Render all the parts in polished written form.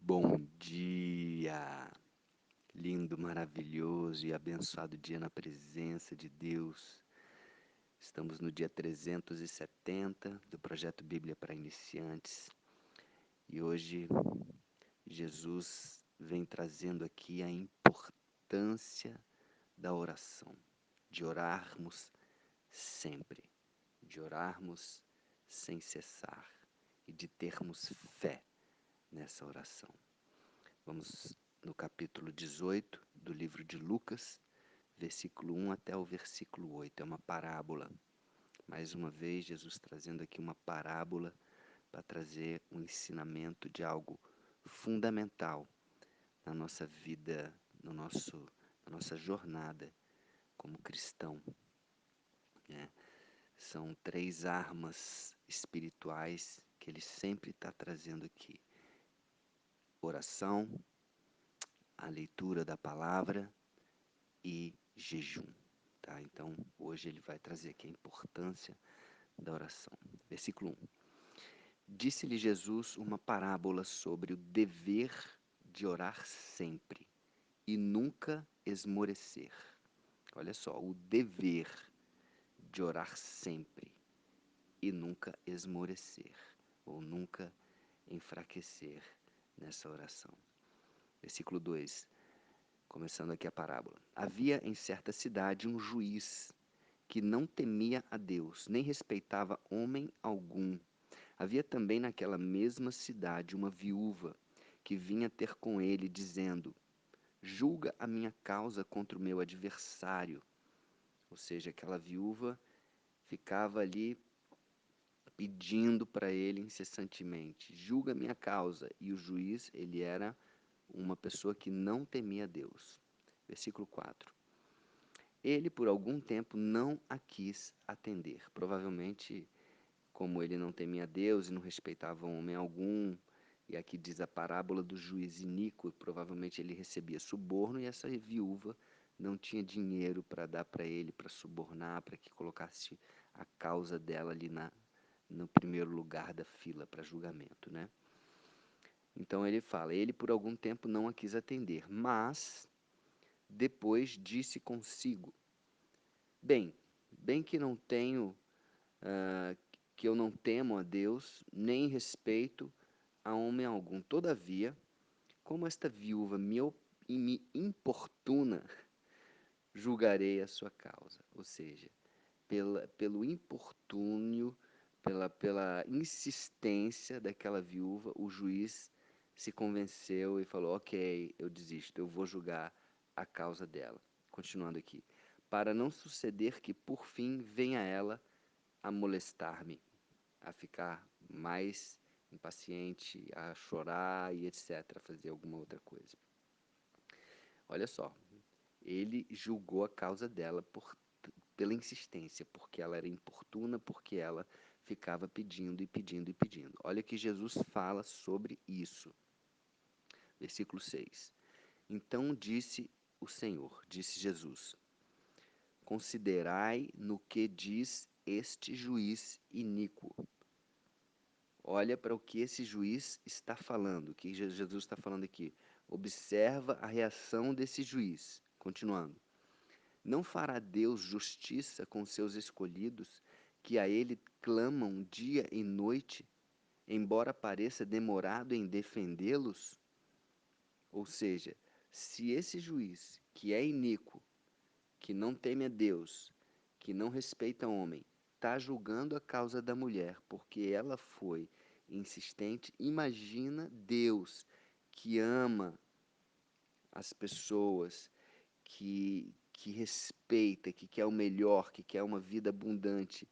Bom dia, lindo, maravilhoso e abençoado dia na presença de Deus. Estamos no dia 370 do projeto Bíblia para Iniciantes e hoje Jesus vem trazendo aqui a importância da oração, de orarmos sempre, de orarmos sem cessar e de termos fé nessa oração. Vamos no capítulo 18 do livro de Lucas, versículo 1 até o versículo 8. É uma parábola. Mais uma vez, Jesus trazendo aqui uma parábola para trazer um ensinamento de algo fundamental na nossa vida, na nossa jornada como cristão, né? São três armas espirituais que ele sempre está trazendo aqui: oração, a leitura da palavra e jejum. Tá? Então, hoje ele vai trazer aqui a importância da oração. Versículo 1. Disse-lhe Jesus uma parábola sobre o dever de orar sempre e nunca esmorecer. Olha só, o dever de orar sempre e nunca esmorecer, ou nunca enfraquecer nessa oração. Versículo 2. Começando aqui a parábola. Havia em certa cidade um juiz que não temia a Deus, nem respeitava homem algum. Havia também naquela mesma cidade uma viúva que vinha ter com ele, dizendo: julga a minha causa contra o meu adversário. Ou seja, aquela viúva ficava ali pedindo para ele incessantemente: julga a minha causa. E o juiz, ele era uma pessoa que não temia a Deus. Versículo 4. Ele, por algum tempo, não a quis atender. Provavelmente, como ele não temia Deus e não respeitava homem algum, e aqui diz a parábola do juiz iníquo, provavelmente ele recebia suborno e essa viúva não tinha dinheiro para dar para ele, para subornar, para que colocasse a causa dela ali no primeiro lugar da fila para julgamento, né? Então ele fala, ele por algum tempo não a quis atender, mas depois disse consigo: bem que não tenho, ah, que eu não temo a Deus, nem respeito a homem algum. Todavia, como esta viúva me importuna, julgarei a sua causa. Ou seja, pelo importúnio, pela insistência daquela viúva, o juiz se convenceu e falou: ok, eu desisto, eu vou julgar a causa dela. Continuando aqui. Para não suceder que, por fim, venha ela a molestar-me, a ficar mais impaciente, a chorar e etc., a fazer alguma outra coisa. Olha só, ele julgou a causa dela pela insistência, porque ela era importuna, porque ela ficava pedindo e pedindo e pedindo. Olha que Jesus fala sobre isso. Versículo 6. Então disse Jesus: considerai no que diz este juiz iníquo. Olha para o que esse juiz está falando, o que Jesus está falando aqui. Observa a reação desse juiz. Continuando. Não fará Deus justiça com seus escolhidos, que a ele clamam dia e noite, embora pareça demorado em defendê-los? Ou seja, se esse juiz, que é iníquo, que não teme a Deus, que não respeita homem, está julgando a causa da mulher porque ela foi insistente, imagina Deus, que ama as pessoas, que respeita, que quer o melhor, que quer uma vida abundante,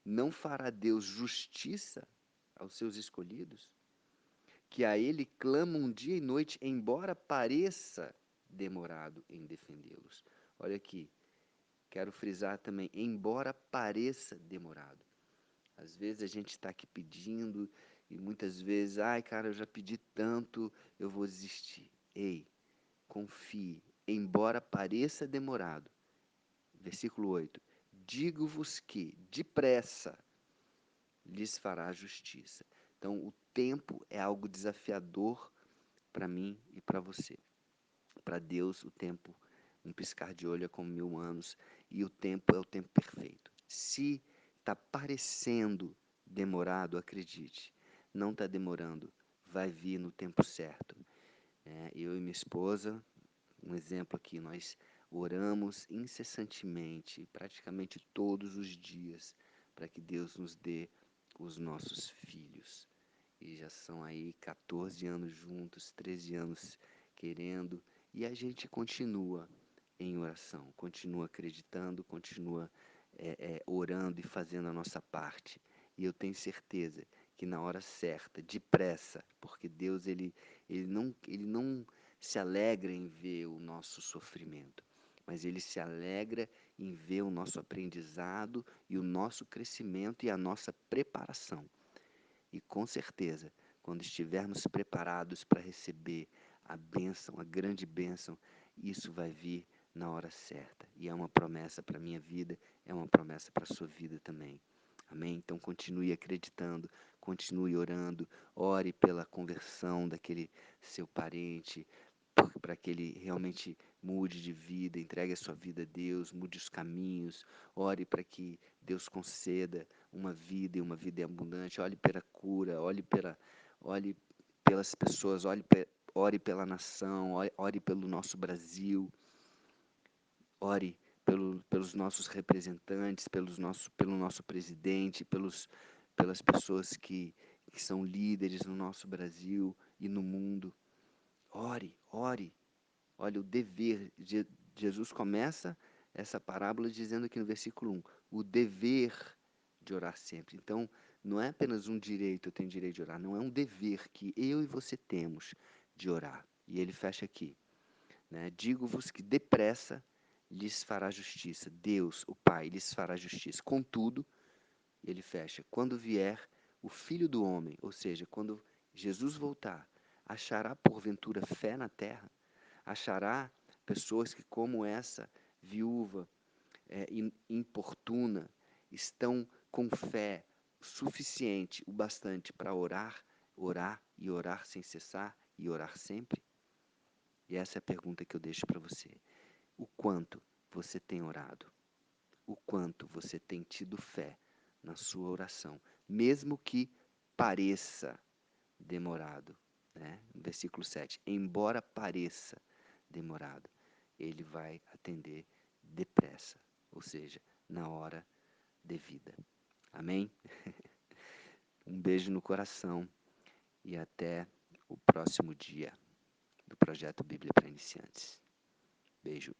não fará Deus justiça aos seus escolhidos? Que a ele clamam dia e noite, embora pareça demorado em defendê-los. Olha aqui, quero frisar também, embora pareça demorado. Às vezes a gente está aqui pedindo e muitas vezes, ai cara, eu já pedi tanto, eu vou desistir. Ei, confie, embora pareça demorado. Versículo 8. Digo-vos que, depressa, lhes fará justiça. Então, o tempo é algo desafiador para mim e para você. Para Deus, o tempo, um piscar de olho é como 1000 anos, e o tempo é o tempo perfeito. Se está parecendo demorado, acredite, não está demorando, vai vir no tempo certo. Eu e minha esposa, um exemplo aqui, nós oramos incessantemente, praticamente todos os dias, para que Deus nos dê os nossos filhos. E já são aí 14 anos juntos, 13 anos querendo, e a gente continua em oração, continua acreditando, continua orando e fazendo a nossa parte. E eu tenho certeza que na hora certa, depressa, porque Deus ele não se alegra em ver o nosso sofrimento, mas ele se alegra em ver o nosso aprendizado e o nosso crescimento e a nossa preparação. E com certeza, quando estivermos preparados para receber a bênção, a grande bênção, isso vai vir na hora certa. E é uma promessa para a minha vida, é uma promessa para a sua vida também. Amém? Então continue acreditando, continue orando, ore pela conversão daquele seu parente, para que ele realmente mude de vida, entregue a sua vida a Deus, mude os caminhos, ore para que Deus conceda uma vida e uma vida abundante, olhe pela cura, olhe pelas pessoas, ore pela nação, ore pelo nosso Brasil, ore pelos nossos representantes, pelo nosso presidente, pelas pessoas que são líderes no nosso Brasil e no mundo. Ore, ore. Olha, o dever. Jesus começa essa parábola dizendo aqui no versículo 1, o dever de orar sempre. Então, não é apenas um direito, eu tenho direito de orar, não é um dever que eu e você temos de orar. E ele fecha aqui, né? Digo-vos que depressa lhes fará justiça. Deus, o Pai, lhes fará justiça. Contudo, ele fecha, quando vier o Filho do Homem, ou seja, quando Jesus voltar, achará porventura fé na terra? Achará pessoas que, como essa viúva importuna, estão com fé suficiente, o bastante para orar, orar e orar sem cessar e orar sempre? E essa é a pergunta que eu deixo para você. O quanto você tem orado? O quanto você tem tido fé na sua oração, mesmo que pareça demorado, né? Versículo 7. Embora pareça demorado, ele vai atender depressa, ou seja, na hora devida. Amém? Um beijo no coração e até o próximo dia do projeto Bíblia para Iniciantes. Beijo.